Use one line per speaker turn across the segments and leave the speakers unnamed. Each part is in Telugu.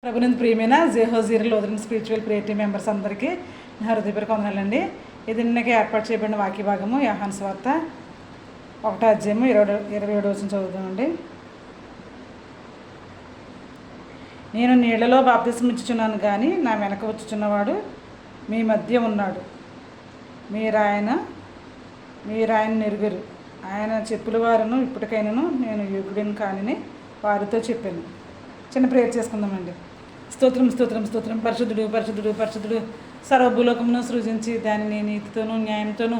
ప్రభునందు ప్రియమైన జేహోజీరల్ వదిలిన స్పిరిచువల్ ప్రేయర్ టీమ్ మెంబర్స్ అందరికీ నా హృదయపూర్వక వందనాలండి. ఇది నిన్నకే ఏర్పాటు చేయబడిన వాక్య భాగము యోహాను సువార్త 1వ అధ్యాయము 27వ వచనం చదువుతామండి. నేను నీళ్లలో బాప్తిసం ఇచ్చుచున్నాను కానీ నా వెనక వచ్చుచున్నవాడు మీ మధ్య ఉన్నాడు, మీరు ఆయన నెరుగురు. ఆయన చెప్పుల వారును ఇప్పటికైనాను నేను యోగ్యుడిని కానిని వారితో చెప్పాను. చిన్న ప్రేయర్ చేసుకుందామండి. స్తోత్రం స్తోత్రం స్తోత్రం. పరిశుద్ధుడు పరిశుద్ధుడు పరిశుద్ధుడు సర్వభూలోకమును సృజించి దానిని నీతితోనూ న్యాయంతోనూ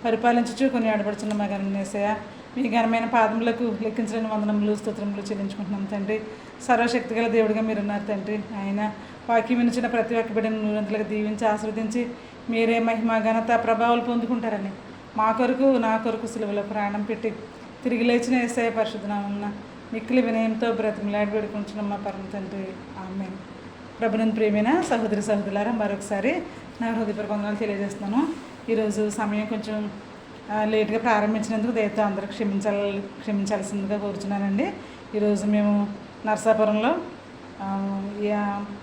పరిపాలించుచు కొన్ని ఆడపడుచున్న మా ఘనమేసయ్య, మీ ఘనమైన పాదములకు లెక్కించలేని వందనములు స్తోత్రములు చెల్లించుకుంటున్నాం తండ్రి. సర్వశక్తి గల దేవుడిగా మీరున్నారు తండ్రి. ఆయన వాక్యం వినిచిన ప్రతి ఒక్క బిడ్డను నూరంతలుగా దీవించి ఆశీర్వదించి మీరే మహిమ ఘనత ప్రభావాలు పొందుకుంటారని మా కొరకు నా కొరకు సిలువలో ప్రాణం పెట్టి తిరిగి లేచిన యేసయ్య పరిశుద్ధనామమున మిక్కిలి వినయంతో బ్రతిమలాడి వేడుకుంటున్న మా పరమ తండ్రి, ఆమేన్. ప్రభునందు ప్రియమైన సహోదరి సహోదరులారా, మరొకసారి నా హృదయపూర్వక వందనాలు తెలియజేస్తున్నాను. ఈరోజు సమయం కొంచెం లేట్గా ప్రారంభించినందుకు దయతో అందరూ క్షమించాల్సిందిగా కోరుచున్నానండి. ఈరోజు మేము నరసాపురంలో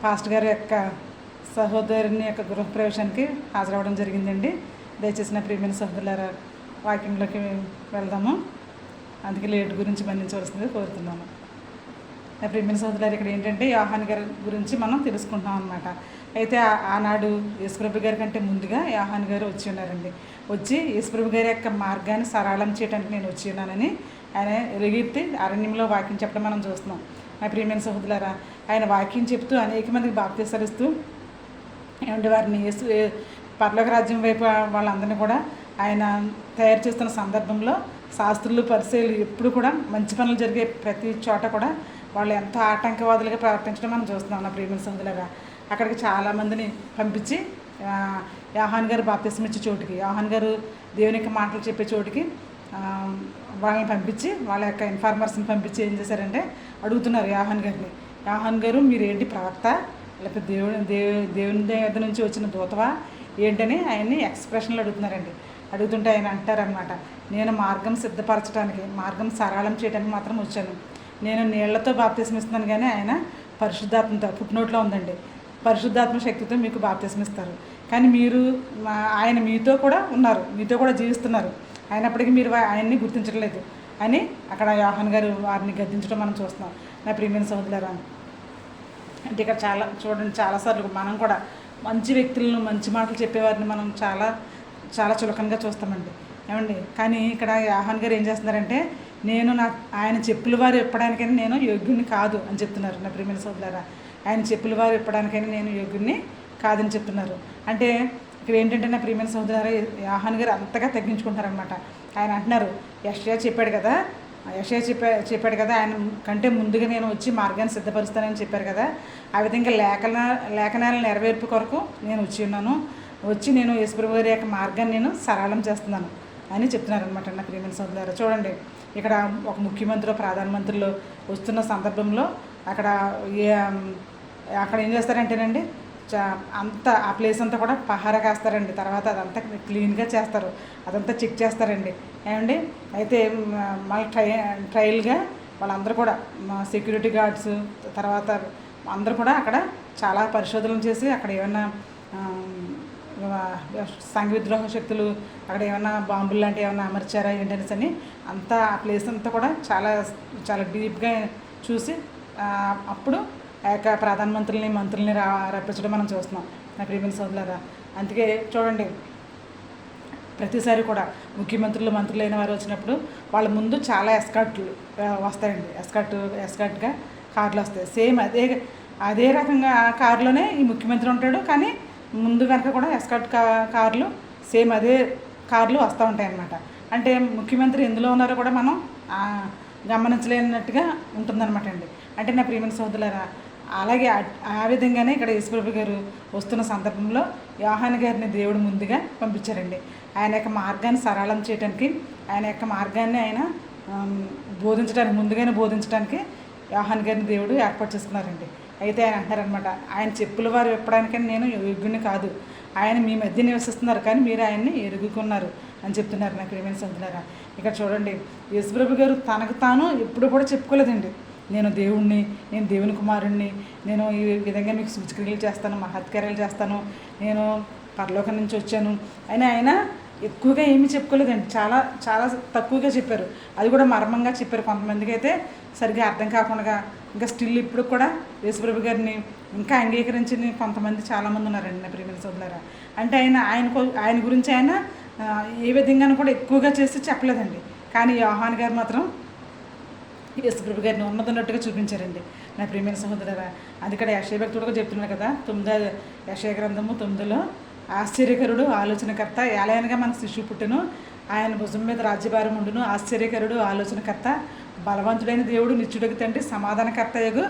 పాస్టర్ గారి యొక్క సహోదరుని యొక్క గృహప్రవేశానికి హాజరవ్వడం జరిగిందండి. దయచేసి నా ప్రియమైన సహోదరులారా వాక్యంలోకి వెళ్దాము. అందుకే లేట్ గురించి మన్నించవలసిందిగా కోరుతున్నాను. నా ప్రియమైన సహోదరులారు, ఇక్కడ ఏంటంటే యోహాను గారి గురించి మనం తెలుసుకుంటున్నాం అనమాట. అయితే ఆనాడు యేసుప్రభు గారి కంటే ముందుగా యోహాను గారు వచ్చి ఉన్నారండి. వచ్చి యేసుప్రభు గారి యొక్క మార్గాన్ని సరళం చేయడానికి నేను వచ్చి ఉన్నానని ఆయన ఎలుగెత్తి అరణ్యంలో వాక్యం చెప్పడం మనం చూస్తున్నాం. నా ప్రియమైన సహోదరులారా, ఆయన వాక్యం చెప్తూ అనేక మందికి బాప్తిసాలు ఇస్తూ ఏమంటే వారిని పరలోక రాజ్యం వైపు వాళ్ళందరినీ కూడా ఆయన తయారు చేస్తున్న సందర్భంలో శాస్త్రులు పరిచయాలు ఎప్పుడు కూడా మంచి పనులు జరిగే ప్రతి చోట కూడా వాళ్ళు ఎంతో ఆటంకవాదులుగా ప్రవర్తించడం మనం చూస్తున్నాం. నా ప్రియమైన సహోదరులారా, అక్కడికి చాలామందిని పంపించి యోహాను గారు బాప్తిసం ఇచ్చే చోటుకి, యోహాను గారు దేవుని యొక్క మాటలు చెప్పే చోటుకి వాళ్ళని పంపించి వాళ్ళ యొక్క ఇన్ఫార్మర్స్ని పంపించి ఏం చేశారంటే అడుగుతున్నారు యోహాను గారిని, యోహాను గారు మీరేంటి ప్రవక్త, లేకపోతే దేవుని దగ్గర నుంచి వచ్చిన దూతవా ఏంటని ఆయన్ని ఎక్స్ప్రెషన్లు అడుగుతున్నారండి. అడుగుతుంటే ఆయన అంటారనమాట, నేను మార్గం సిద్ధపరచడానికి, మార్గం సరళం చేయడానికి మాత్రం వచ్చాను. నేను నీళ్లతో బాప్తిసం ఇస్తున్నాను కానీ ఆయన పరిశుద్ధాత్మతో, ఫుట్నోట్లో ఉందండి, పరిశుద్ధాత్మ శక్తితో మీకు బాప్తిసం ఇస్తారు. కానీ మీరు ఆయన మీతో కూడా ఉన్నారు, మీతో కూడా జీవిస్తున్నారు, అయినప్పటికీ మీరు ఆయన్ని గుర్తించట్లేదు అని అక్కడ యోహాను గారు వారిని గద్దించడం మనం చూస్తున్నాం. నా ప్రియమైన సహోదరులారా, అంటే ఇక్కడ చూడండి చాలాసార్లు మనం కూడా మంచి వ్యక్తులను, మంచి మాటలు చెప్పేవారిని మనం చాలా చాలా చులకనగా చూస్తామండి, ఏమండి. కానీ ఇక్కడ యోహాను గారు ఏం చేస్తున్నారంటే ఆయన చెప్పుల వారు ఇప్పడానికైనా నేను యోగ్యుని కాదు అని చెప్తున్నారు. నా ప్రియమైన సోదరులారా, ఆయన చెప్పుల వారు ఇప్పడానికైనా నేను యోగ్యుని కాదని చెప్తున్నారు. అంటే ఇక్కడ ఏంటంటే నా ప్రియమైన సోదరులారా, యోహాను గారు అంతగా తగ్గించుకుంటారనమాట. ఆయన అంటున్నారు, యెషయా చెప్పాడు కదా, ఆయన కంటే ముందుగా నేను వచ్చి మార్గాన్ని సిద్ధపరుస్తానని చెప్పారు కదా, ఆ విధంగా లేఖనాల నెరవేర్పు కొరకు నేను వచ్చి నేను యేసుప్రభు గారి యొక్క మార్గాన్ని నేను సరళం చేస్తున్నాను అని చెప్తున్నారనమాట. నా ప్రియమైన సోదరులారా, చూడండి ఇక్కడ ఒక ముఖ్యమంత్రి ప్రధానమంత్రులు వస్తున్న సందర్భంలో అక్కడ ఏం చేస్తారంటేనండి, అంతా ఆ ప్లేస్ అంతా కూడా పహారా కాస్తారండి. తర్వాత అదంతా క్లీన్గా చేస్తారు, అదంతా చెక్ చేస్తారండి, ఏమండి. అయితే మళ్ళీ ట్రయల్గా వాళ్ళందరూ కూడా సెక్యూరిటీ గార్డ్స్ తర్వాత అందరూ కూడా అక్కడ చాలా పరిశోధనలు చేసి అక్కడ ఏమన్నా సంఘ విద్రోహ శక్తులు అక్కడ ఏమన్నా బాంబులు లాంటివి ఏమన్నా అమర్చారా ఏంటనేసి అని అంతా ఆ ప్లేస్ అంతా కూడా చాలా చాలా డీప్గా చూసి అప్పుడు ఆ యొక్క ప్రధానమంత్రులని మంత్రుల్ని రప్పించడం మనం చూస్తున్నాం. నా ప్రియమైన సోదరులారా, అందుకే చూడండి ప్రతిసారి కూడా మంత్రులు అయిన వారు వచ్చినప్పుడు వాళ్ళ ముందు చాలా ఎస్కార్ట్లు వస్తాయండి, ఎస్కార్ట్గా కార్లు వస్తాయి. సేమ్ అదే రకంగా కారులోనే ఈ ముఖ్యమంత్రి ఉంటాడు, కానీ ముందు వెనక కూడా ఎస్కార్ట్ కార్లు సేమ్ అదే కార్లు వస్తూ ఉంటాయి అన్నమాట. అంటే ముఖ్యమంత్రి ఎందులో ఉన్నారో కూడా మనం గమనించలేనట్టుగా ఉంటుందన్నమాట అండి. అంటే నా ప్రియమైన సోదరులారా, అలాగే ఆ విధంగానే ఇక్కడ యేసుప్రభు గారు వస్తున్న సందర్భంలో యోహాను గారిని దేవుడు ముందుగా పంపించారండి. ఆయన యొక్క మార్గాన్ని సరళం చేయడానికి, ఆయన యొక్క మార్గాన్ని ఆయన ముందుగానే బోధించడానికి యోహాను గారిని దేవుడు ఏర్పాటు చేసుకున్నారండి. అయితే ఆయన అంటారనమాట, ఆయన చెప్పుల వారు విప్పడానికని నేను యోగ్యుని కాదు, ఆయన మీ మధ్య నివసిస్తున్నారు కానీ మీరు ఆయన్ని ఎరుగుకున్నారు అని చెప్తున్నారు. నా ప్రియమైన సోదరులారా, ఇక్కడ చూడండి యేసుప్రభు గారు తనకు తాను ఎప్పుడు కూడా చెప్పుకోలేదండి. నేను దేవుణ్ణి, నేను దేవుని కుమారుణ్ణి, నేను ఈ విధంగా మీకు సూచక్రియలు చేస్తాను, మహత్కార్యాలు చేస్తాను, నేను పరలోకం నుంచి వచ్చాను అని ఆయన ఎక్కువగా ఏమీ చెప్పుకోలేదండి. చాలా చాలా తక్కువగా చెప్పారు. అది కూడా మర్మంగా చెప్పారు. కొంతమందికి అయితే సరిగ్గా అర్థం కాకుండా ఇంకా స్టిల్ ఇప్పుడు కూడా యేసుప్రభు గారిని ఇంకా అంగీకరించిన కొంతమంది చాలామంది ఉన్నారండి నా ప్రియమైన సోదరులారా. అంటే ఆయన గురించి ఆయన ఏ విధంగానూ కూడా ఎక్కువగా చేసి చెప్పలేదండి. కానీ యోహాను గారు మాత్రం యేసుప్రభు గారిని ఉన్నదన్నట్టుగా చూపించారండి నా ప్రియమైన సహోదరులారా. అది ఇక్కడ యెషయా భక్తుడు కూడా చెప్తున్నాడు కదా, 9 యెషయా గ్రంథము 9లో, ఆశ్చర్యకరుడు, ఆలోచనకర్త, ఏలయనగా మనకు శిశువు పుట్టెను, ఆయన భుజం మీద రాజ్యభారం ఉండును, ఆశ్చర్యకరుడు, ఆలోచనకర్త, బలవంతుడైన దేవుడు, నిత్యుడికి తండ్రి, సమాధానకర్తయగు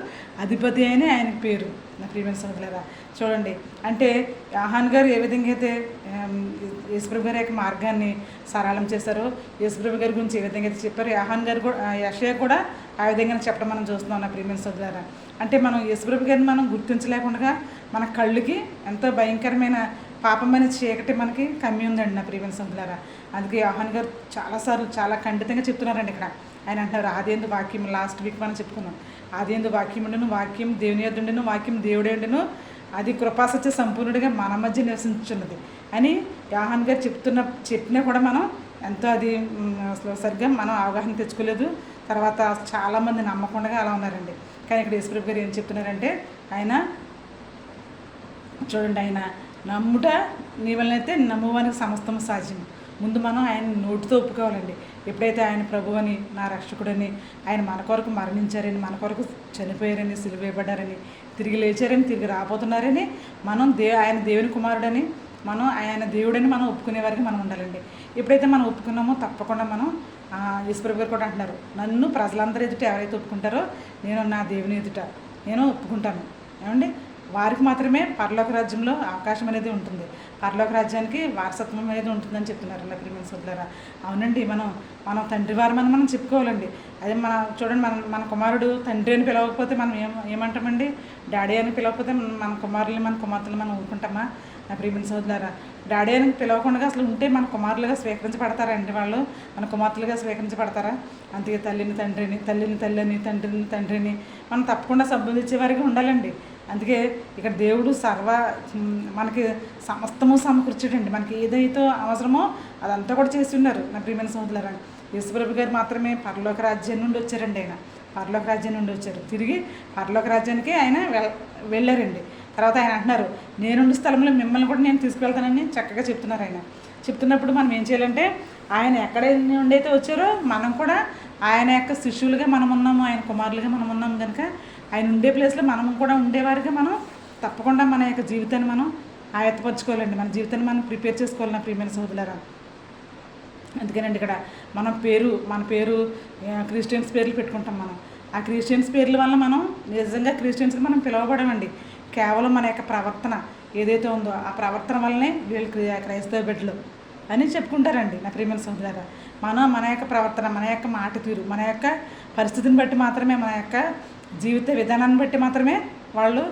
అధిపతి అని ఆయనకు పేరు నా ప్రియమైన సహోదరులారా. చూడండి, అంటే యోహాను గారు ఏ విధంగా అయితే యేసుప్రభు గారి యొక్క మార్గాన్ని సరళం చేశారో, యేసుప్రభు గారి గురించి ఏ విధంగా అయితే చెప్పారో, యోహాను గారు కూడా, యెషయా కూడా ఆ విధంగా చెప్పడం మనం చూస్తున్నాం నా ప్రియమైన సహోదరులారా. అంటే మనం యేసుప్రభు గారిని మనం గుర్తించలేకుండా మన కళ్ళుకి ఎంతో భయంకరమైన పాపమైన చీకటి మనకి కమ్మి ఉందండి నా ప్రియమైన సహోదరులారా. అందుకే యోహాను గారు చాలాసార్లు చాలా ఖండితంగా చెప్తున్నారండి ఇక్కడ. ఆయన అంటారు, ఆదియందు వాక్యం, లాస్ట్ వీక్ మనం చెప్పుకున్నాం, ఆదియందు వాక్యం ఉండను, వాక్యం దేవుని యొద్ద ఉండెను, వాక్యం దేవుడే ఉండెను, అది కృపాసత్య సంపూర్ణుడిగా మన మధ్య నివసించున్నది అని యోహాను గారు చెప్పినా కూడా మనం ఎంతో అది సరిగ్గా మనం అవగాహన తెచ్చుకోలేదు. తర్వాత చాలామంది నమ్మకుండా అలా ఉన్నారండి. కానీ ఇక్కడ యేసుప్రభు గారు ఏం చెప్తున్నారంటే, ఆయన చూడండి, ఆయన నమ్ముట నీ వలనైతే నమ్మువానికి సమస్తము సాధ్యం. ముందు మనం ఆయన నోటితో ఒప్పుకోవాలండి. ఎప్పుడైతే ఆయన ప్రభువని, నా రక్షకుడని, ఆయన మన కొరకు మరణించారని, మన కొరకు చనిపోయారని, సిలువేయబడ్డారని, తిరిగి లేచారని, తిరిగి రాబోతున్నారని, మనం ఆయన దేవుని కుమారుడని, మనం ఆయన దేవుడని మనం ఒప్పుకునే వారికి మనం ఉండాలండి. ఎప్పుడైతే మనం ఒప్పుకున్నామో తప్పకుండా మనం యేసుప్రభు గారు కూడా అంటున్నారు, నన్ను ప్రజలందరూ ఎదుట ఎవరైతే ఒప్పుకుంటారో నేను నా దేవుని ఎదుట నేను ఒప్పుకుంటాను. ఏమండి, వారికి మాత్రమే పరలోక రాజ్యంలో అవకాశం అనేది ఉంటుంది, పరలోక రాజ్యానికి వారసత్వం అనేది ఉంటుందని చెప్తున్నారు నా ప్రియమైన సోదరులారా. అవునండి, మనం తండ్రి వారమని మనం చెప్పుకోవాలండి. అదే చూడండి, మన కుమారుడు తండ్రి అని పిలవకపోతే మనం ఏమంటామండి? డాడీ అని పిలవకపోతే మన కుమారుల్ని, మన కుమార్తెలు మనం ఊరుకుంటామా నా ప్రియమైన సోదరులారా? డాడీ అని పిలవకుండా అసలు ఉంటే మన కుమారులుగా స్వీకరించబడతారా అండి? వాళ్ళు మన కుమార్తెలుగా స్వీకరించబడతారా? అందుకే తల్లిని తండ్రిని, తల్లిని తల్లిని, తండ్రిని తండ్రిని మనం తప్పకుండా సంబోధించే వారికి ఉండాలండి. అందుకే ఇక్కడ దేవుడు మనకి సమస్తము సమకూర్చాడండి. మనకి ఏదైతే అవసరమో అదంతా కూడా చేసి ఉన్నారు నా ప్రియమైన సోదరులారా. యేసుప్రభు గారు మాత్రమే పరలోక రాజ్యం నుండి వచ్చారండి. ఆయన పరలోక రాజ్యం నుండి వచ్చారు, తిరిగి పరలోక రాజ్యానికి ఆయన వెళ్ళారండి. తర్వాత ఆయన అంటున్నారు, నేనుండి స్థలంలో మిమ్మల్ని కూడా నేను తీసుకువెళ్తానని చక్కగా చెప్తున్నారు. ఆయన చెప్తున్నప్పుడు మనం ఏం చేయాలంటే, ఆయన ఎక్కడ నుండి అయితే వచ్చారో మనం కూడా ఆయన యొక్క శిష్యులుగా మనం ఉన్నాము, ఆయన కుమారులుగా మనం ఉన్నాము కనుక ఆయన ఉండే ప్లేస్లో మనం కూడా ఉండేవారిగా మనం తప్పకుండా మన యొక్క జీవితాన్ని మనం ఆయత్తపరచుకోవాలండి. మన జీవితాన్ని మనం ప్రిపేర్ చేసుకోవాలి నా ప్రియమైన సోదరులారా. అందుకేనండి ఇక్కడ మన పేరు క్రిస్టియన్స్ పేర్లు పెట్టుకుంటాం. మనం ఆ క్రిస్టియన్స్ పేర్ల వల్ల మనం నిజంగా క్రిస్టియన్స్గా మనం పిలవబడమండి. కేవలం మన యొక్క ప్రవర్తన ఏదైతే ఉందో ఆ ప్రవర్తన వల్లనే వీళ్ళు క్రైస్తవ బిడ్డలు అని చెప్పుకుంటారండి నా ప్రియమైన సోదరులారా. మన యొక్క ప్రవర్తన, మన యొక్క మాట తీరు, మన యొక్క పరిస్థితిని బట్టి మాత్రమే, మన యొక్క జీవిత విధానాన్ని బట్టి మాత్రమే వాళ్ళు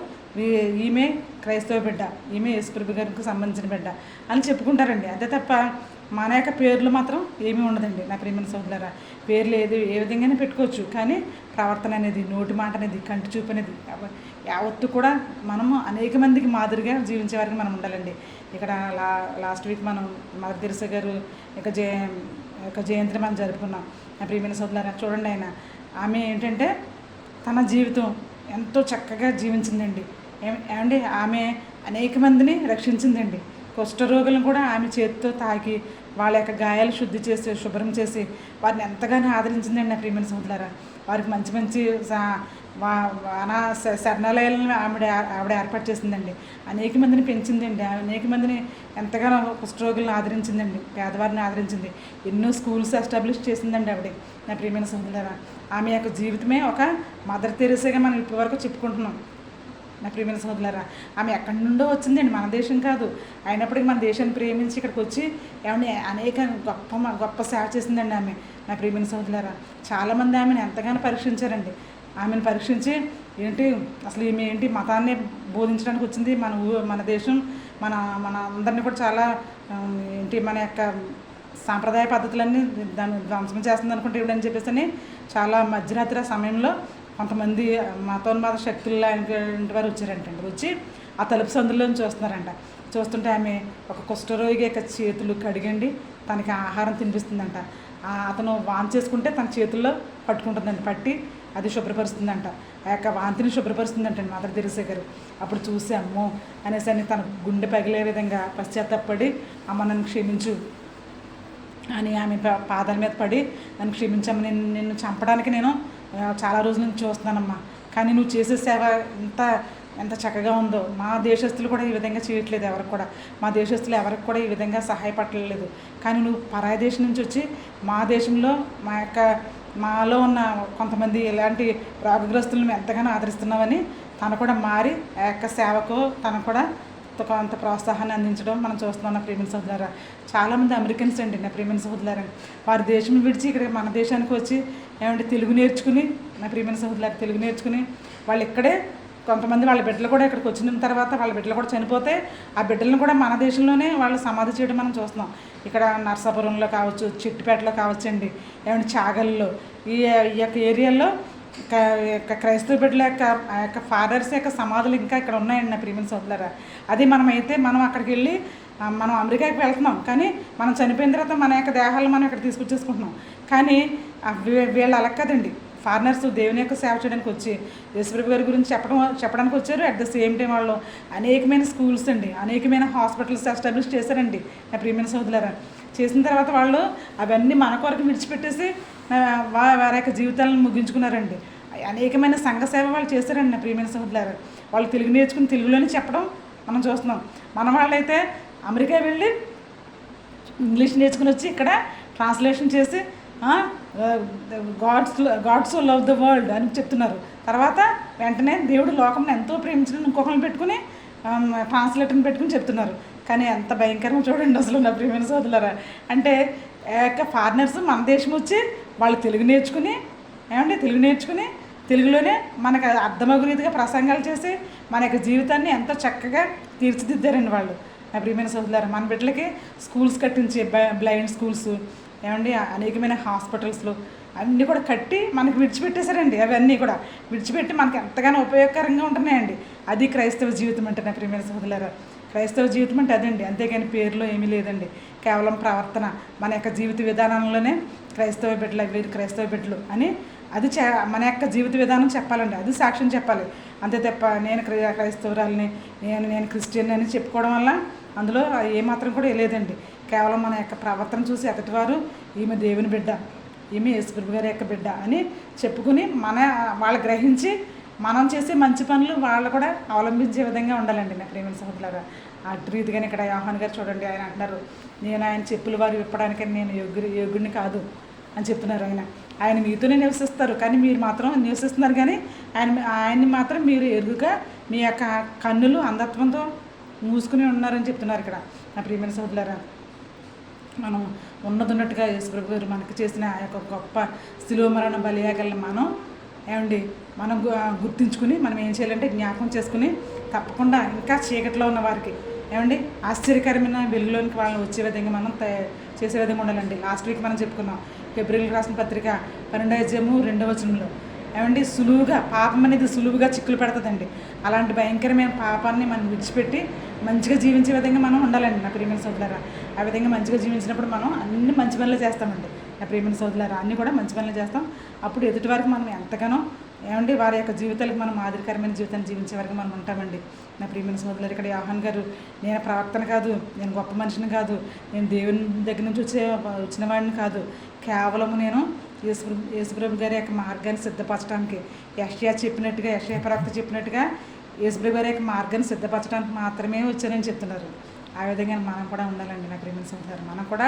ఈమె క్రైస్తవ బిడ్డ, ఈమె యేసుప్రభు గారికి సంబంధించిన బిడ్డ అని చెప్పుకుంటారండి. అంతే తప్ప మన యొక్క పేర్లు మాత్రం ఏమీ ఉండదండి నా ప్రియమైన సోదరులారా. పేర్లు ఏ విధంగానే పెట్టుకోవచ్చు, కానీ ప్రవర్తన అనేది, నోటి మాట అనేది, కంటి చూపు అనేది యావత్తు కూడా మనము అనేక మందికి మాదిరిగా జీవించే వారికి మనం ఉండాలండి. ఇక్కడ లాస్ట్ వీక్ మనం మదర్ తెరెసా గారు యొక్క జయంతిని మనం జరుపుకున్నాం నా ప్రియమైన సోదరులారా. చూడండి, ఆమె ఏంటంటే తన జీవితం ఎంతో చక్కగా జీవించిందండి. ఏమండి, ఆమె అనేక మందిని రక్షించిందండి. కుష్ఠరోగులను కూడా ఆమె చేతితో తాకి వాళ్ళ యొక్క గాయాలు శుభ్రం చేసి వారిని ఎంతగానో ఆదరించిందండి నా ప్రియమైన సోదరులారా. వారికి మంచి మంచి శరణాలయాలను ఆవిడ ఏర్పాటు చేసిందండి. అనేక మందిని పెంచిందండి. అనేక మందిని ఎంతగానో కుష్ఠరోగులను ఆదరించిందండి, పేదవారిని ఆదరించింది. ఎన్నో స్కూల్స్ ఎస్టాబ్లిష్ చేసిందండి ఆవిడ నా ప్రియమైన సోదరులారా. ఆమె యొక్క జీవితమే ఒక మదర్ తెరెసాగా మనం ఇప్పటివరకు చెప్పుకుంటున్నాం నా ప్రియమైన సోదరులారా. ఆమె ఎక్కడి నుండో వచ్చిందండి, మన దేశం కాదు. అయినప్పటికీ మన దేశాన్ని ప్రేమించి ఇక్కడికి వచ్చి ఏమని అనేక గొప్ప సేవ చేసిందండి ఆమె నా ప్రియమైన సోదరులారా. చాలామంది ఆమెను ఎంతగానో పరీక్షించారండి. ఆమెను పరీక్షించి అసలు ఈమె మతాన్ని బోధించడానికి వచ్చింది, మన దేశం మన అందరినీ కూడా చాలా మన యొక్క సాంప్రదాయ పద్ధతులన్నీ దాన్ని ధ్వంసం చేస్తుంది అనుకుంటే ఇవిడని చెప్పేసి చాలా మధ్యరాత్రి సమయంలో కొంతమంది మతోన్మాద శక్తులు లాంటి వారు వచ్చారంటండి. వచ్చి ఆ తలుపు సందులోని చూస్తున్నారంట. చూస్తుంటే ఆమె ఒక కుష్ఠరోగి యొక్క చేతులు కడిగండి తనకి ఆహారం తినిపిస్తుందంట. అతను వాంతి చేసుకుంటే తన చేతుల్లో పట్టుకుంటుందండి. పట్టి అది శుభ్రపరుస్తుందంట. ఆ యొక్క వాంతిని శుభ్రపరుస్తుందంటండి మదర్ తెరీసా గారు. అప్పుడు చూసి అమ్మో అనేసి అని తన గుండె పగిలే విధంగా పశ్చాత్తాపడి అమ్మ నన్ను క్షమించు అని ఆమె పాదాల మీద పడి నన్ను క్షమించమ్మ, నిన్ను చంపడానికి నేను చాలా రోజుల నుంచి చూస్తున్నానమ్మా, కానీ నువ్వు చేసే సేవ ఎంత చక్కగా ఉందో. మా దేశస్తులు కూడా ఈ విధంగా చేయట్లేదు, ఎవరికి కూడా మా దేశస్తులు ఎవరికి కూడా ఈ విధంగా సహాయపడలేదు. కానీ నువ్వు పరాయి దేశం నుంచి వచ్చి మా దేశంలో మాలో ఉన్న కొంతమంది ఇలాంటి రోగగ్రస్తులను ఎంతగానో ఆదరిస్తున్నావని తను కూడా మారి ఆ యొక్క సేవకు తను కూడా కొంత ప్రోత్సాహాన్ని అందించడం మనం చూస్తున్నాం. నా ప్రియమైన సహోదరులారా, చాలామంది అమెరికన్స్ అండి నా ప్రియమైన సహోదరులారా, వారి దేశం విడిచి ఇక్కడ మన దేశానికి వచ్చి తెలుగు నేర్చుకుని, నా ప్రియమైన సహోదరులారా తెలుగు నేర్చుకుని వాళ్ళు ఇక్కడే కొంతమంది వాళ్ళ బిడ్డలు కూడా ఇక్కడికి వచ్చిన తర్వాత వాళ్ళ బిడ్డలు కూడా చనిపోతే ఆ బిడ్డలను కూడా మన దేశంలోనే వాళ్ళు సమాధి చేయడం మనం చూస్తున్నాం. ఇక్కడ నర్సాపురంలో కావచ్చు, చిట్టుపేటలో కావచ్చు అండి, చాగల్లో ఈ యొక్క ఏరియాలో క్రైస్తవ బిడ్డల యొక్క ఫాదర్స్ యొక్క సమాధులు ఇంకా ఇక్కడ ఉన్నాయండి నా ప్రియమైన సోదరులారా. అది మనం అక్కడికి వెళ్ళి మనం అమెరికాకి వెళ్తున్నాం, కానీ మనం చనిపోయిన తర్వాత మన యొక్క దేహాలను మనం ఇక్కడ తీసుకొచ్చేసుకుంటున్నాం. కానీ వీళ్ళు అలా కదండి, ఫారినర్స్ దేవుని యొక్క సేవ చేయడానికి వచ్చి యేసుప్రభు గారి గురించి చెప్పడానికి వచ్చారు. అట్ ద సేమ్ టైం వాళ్ళు అనేకమైన స్కూల్స్ అండి, అనేకమైన హాస్పిటల్స్ ఎస్టాబ్లిష్ చేశారండి నా ప్రియమైన సోదరులారా. చేసిన తర్వాత వాళ్ళు అవన్నీ మన కొరకు విడిచిపెట్టేసి వారి యొక్క జీవితాలను ముగించుకున్నారండి. అనేకమైన సంఘ సేవ వాళ్ళు చేశారండి నా ప్రియమైన సోదరులారా. వాళ్ళు తెలుగు నేర్చుకుని తెలుగులోనే చెప్పడం మనం చూస్తున్నాం. మన వాళ్ళైతే అమెరికా వెళ్ళి ఇంగ్లీష్ నేర్చుకుని వచ్చి ఇక్కడ ట్రాన్స్లేషన్ చేసి గాడ్స్ లవ్ ద వరల్డ్ అని చెప్తున్నారు. తర్వాత వెంటనే దేవుడు లోకంలో ఎంతో ప్రేమించిన ఇంకొకరిని పెట్టుకుని ట్రాన్స్లేటర్ని పెట్టుకుని చెప్తున్నారు. కానీ ఎంత భయంకరంగా చూడండి అసలు నా ప్రియమైన సోదరులారా. అంటే ఫారినర్స్ మన దేశం వచ్చి వాళ్ళు తెలుగు నేర్చుకుని తెలుగులోనే మనకు అర్థమగు రీతిగా ప్రసంగాలు చేసి మన యొక్క జీవితాన్ని ఎంతో చక్కగా తీర్చిదిద్దారండి వాళ్ళు నా ప్రియమైన సోదరులారా. మన బిడ్డలకి స్కూల్స్ కట్టించి బ్లైండ్ స్కూల్స్ అనేకమైన హాస్పిటల్స్లో అన్నీ కూడా కట్టి మనకి విడిచిపెట్టేశారండి. అవన్నీ కూడా విడిచిపెట్టి మనకి ఎంతగానో ఉపయోగకరంగా ఉంటున్నాయండి. అది క్రైస్తవ జీవితం అంటే నా ప్రియమైన సోదరులారా. క్రైస్తవ జీవితం అంటే అదండి, అంతేగాని పేరులో ఏమీ లేదండి. కేవలం ప్రవర్తన, మన యొక్క జీవిత విధానంలోనే క్రైస్తవ బిడ్డలు అని అది మన యొక్క జీవిత విధానం చెప్పాలండి, అది సాక్ష్యం చెప్పాలి. అంతే తప్ప నేను క్రైస్తవురాలని నేను క్రిస్టియన్ అని చెప్పుకోవడం వల్ల అందులో ఏమాత్రం కూడా లేదండి. కేవలం మన యొక్క ప్రవర్తన చూసి ఎదుటివారు ఈమె దేవుని బిడ్డ, ఈమె యేసుప్రభు గారి యొక్క బిడ్డ అని చెప్పుకుని వాళ్ళు గ్రహించి మనం చేసే మంచి పనులు వాళ్ళు కూడా అవలంబించే విధంగా ఉండాలండి నా ప్రియమైన సహోదరులారా. అటు రీతిగానే ఇక్కడ యోహాన్ గారు చూడండి, ఆయన అంటున్నారు, నేను ఆయన చెప్పులు వారు విప్పడానికి నేను యోగ్యుడిని కాదు అని చెప్తున్నారు. ఆయన మీతోనే నివసిస్తారు, కానీ మీరు మాత్రం నివసిస్తున్నారు, కానీ ఆయన్ని మాత్రం మీరు ఎరుగుగా మీ యొక్క కన్నులు అంధత్వంతో మూసుకుని ఉన్నారని చెప్తున్నారు ఇక్కడ నా ప్రియమైన సహోదరులారా. మనం ఉన్నట్టుగా యేసుప్రభు గారు మనకు చేసిన ఆ యొక్క గొప్ప శిలువ మరణ బలియాగలను మనం గుర్తించుకుని మనం ఏం చేయాలంటే జ్ఞాపకం చేసుకుని తప్పకుండా ఇంకా చీకట్లో ఉన్న వారికి ఆశ్చర్యకరమైన వెలుగులోనికి వాళ్ళని వచ్చే విధంగా మనం చేసే విధంగా ఉండాలండి. లాస్ట్ వీక్ మనం చెప్పుకున్నాం ఫిబ్రవరికి రాసిన పత్రిక 12:2 సులువుగా పాపం అనేది సులువుగా చిక్కులు పెడుతుందండి. అలాంటి భయంకరమైన పాపాన్ని మనం విడిచిపెట్టి మంచిగా జీవించే విధంగా మనం ఉండాలండి నా ప్రియమైన సోదరులారా. ఆ విధంగా మంచిగా జీవించినప్పుడు మనం అన్ని మంచి పనులు చేస్తామండి నా ప్రియమైన సోదరులారా. అన్నీ కూడా మంచి పనులు చేస్తాం. అప్పుడు ఎదుటి వారికి మనం ఎంతగానో వారి యొక్క జీవితాలకు మనం మాదిరికరమైన జీవితాన్ని జీవించే వరకు మనం ఉంటామండి నా ప్రియమైన సోదరులారు. ఇక్కడ యోహాన్ గారు, నేను ప్రవక్తను కాదు, నేను గొప్ప మనిషిని కాదు, నేను దేవుని దగ్గర నుంచి వచ్చిన వాడిని కాదు, కేవలము నేను యేసుప్రభు గారి యొక్క మార్గాన్ని సిద్ధపరచడానికి యెషయా ప్రవక్త చెప్పినట్టుగా యేసుప్రభు గారి యొక్క మార్గాన్ని సిద్ధపరచడానికి మాత్రమే వచ్చానని చెప్తున్నారు. ఆ విధంగా మనం కూడా ఉండాలండి నా ప్రియమైన సోదరులారు. మనం కూడా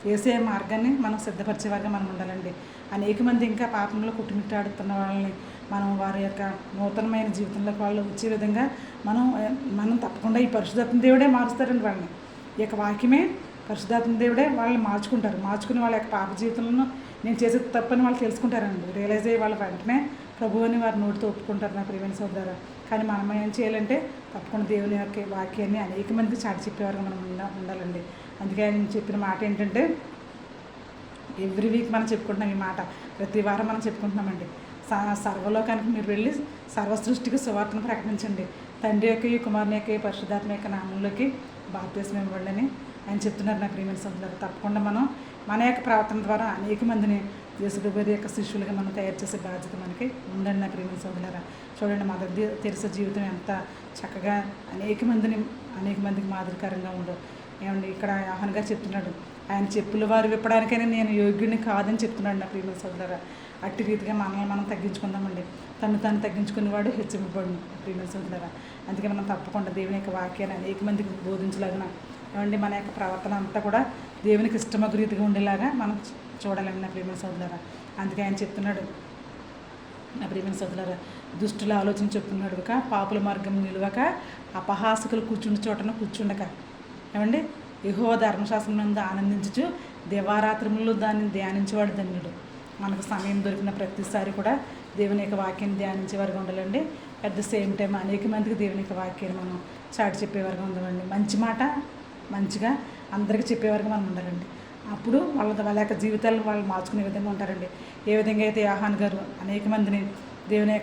చేసే మార్గాన్ని మనం సిద్ధపరిచే వారిగా మనం ఉండాలండి. అనేక మంది ఇంకా పాపంలో కుట్టుమిట్టాడుతున్న వాళ్ళని మనం వారి యొక్క నూతనమైన జీవితంలోకి వాళ్ళు వచ్చే విధంగా మనం తప్పకుండా ఈ పరిశుద్ధాత్మ దేవుడే మారుస్తారండి వాళ్ళని. ఈ యొక్క వాక్యమే పరిశుద్ధాత్మ దేవుడే వాళ్ళని మార్చుకుని వాళ్ళ యొక్క పాప జీవితంలో నేను చేసే తప్పని వాళ్ళు తెలుసుకుంటారండి. రియలైజ్ అయ్యి వాళ్ళు వెంటనే ప్రభు అని వారి నోటితో ఒప్పుకుంటారు నా ప్రియమైన సోదరులారా. కానీ మనం ఏం చేయాలంటే తప్పకుండా దేవుని యొక్క వాక్యాన్ని అనేక మందికి చాటి చెప్పేవారు మనం ఉండాలండి. అందుకే నేను చెప్పిన మాట ఏంటంటే ఎవ్రీ వీక్ మనం చెప్పుకుంటున్నాం ఈ మాట, ప్రతి వారం మనం చెప్పుకుంటున్నామండి. సర్వలోకానికి మీరు వెళ్ళి సర్వ సృష్టికి సువార్తను ప్రకటించండి, తండ్రి యొక్క కుమారుని యొక్క పరిశుద్ధాత్మ యొక్క నామంలోకి బాప్తిస్మం ఇవ్వండి ఆయన చెప్తున్నారు. నా ప్రియమైన సోదరులారా, తప్పకుండా మనం మన యొక్క ప్రవర్తన ద్వారా అనేక మందిని యేసుప్రభువు యొక్క శిష్యులుగా మనం తయారు చేసే బాధ్యత మనకి ఉండండి. నా ప్రియమైన సోదరులారా, చూడండి మదర్ తెరిసా జీవితం ఎంత చక్కగా అనేక మందికి మాదిరికరంగా ఉందో. ఏమండి ఇక్కడ యోహాను గారు చెప్తున్నాడు, ఆయన చెప్పుల వారు విప్పడానికైనా నేను యోగ్యుడిని కాదని చెప్తున్నాడు. నా ప్రియమైన సోదరులారా, అట్టి రీతిగా మనల్ని మనం తగ్గించుకుందామండి. తను తగ్గించుకునేవాడు హెచ్చింపబడు. ప్రియమైన సోదరులారా, అందుకే మనం తప్పకుండా దేవుని యొక్క వాక్యాన్ని అనేక మందికి బోధించలాగిన ఏమండి మన యొక్క ప్రవర్తన అంతా కూడా దేవునికి ఇష్టమగు రీతిగా ఉండేలాగా మనం చూడాలండి. నా ప్రియమైన సోదరులారా, అందుకే ఆయన చెప్తున్నాడు. నా ప్రియమైన సోదరులారా, దుష్టుల ఆలోచన చెప్తున్నాడు, పాపుల మార్గం నిలువక అపహాసకులు కూర్చుండి చోటను కూర్చుండక. ఏమండి యెహోవా ధర్మశాస్త్రం నందు ఆనందించుచు దివారాత్రములు దాన్ని ధ్యానించేవాడు ధన్యుడు. మనకు సమయం దొరికిన ప్రతిసారి కూడా దేవుని యొక్క వాక్యాన్ని ధ్యానించేవారుగా ఉండాలండి. అట్ ద సేమ్ టైం అనేక మందికి దేవుని యొక్క వాక్యాన్ని మనం చాటి చెప్పేవారుగా ఉండాలండి. మంచి మాట మంచిగా అందరికీ చెప్పేవారుగా మనం ఉండాలండి. అప్పుడు వాళ్ళ యొక్క జీవితాలను వాళ్ళు మార్చుకునే విధంగా ఉంటారండి. ఏ విధంగా అయితే యోహాను గారు అనేక మందిని దేవుని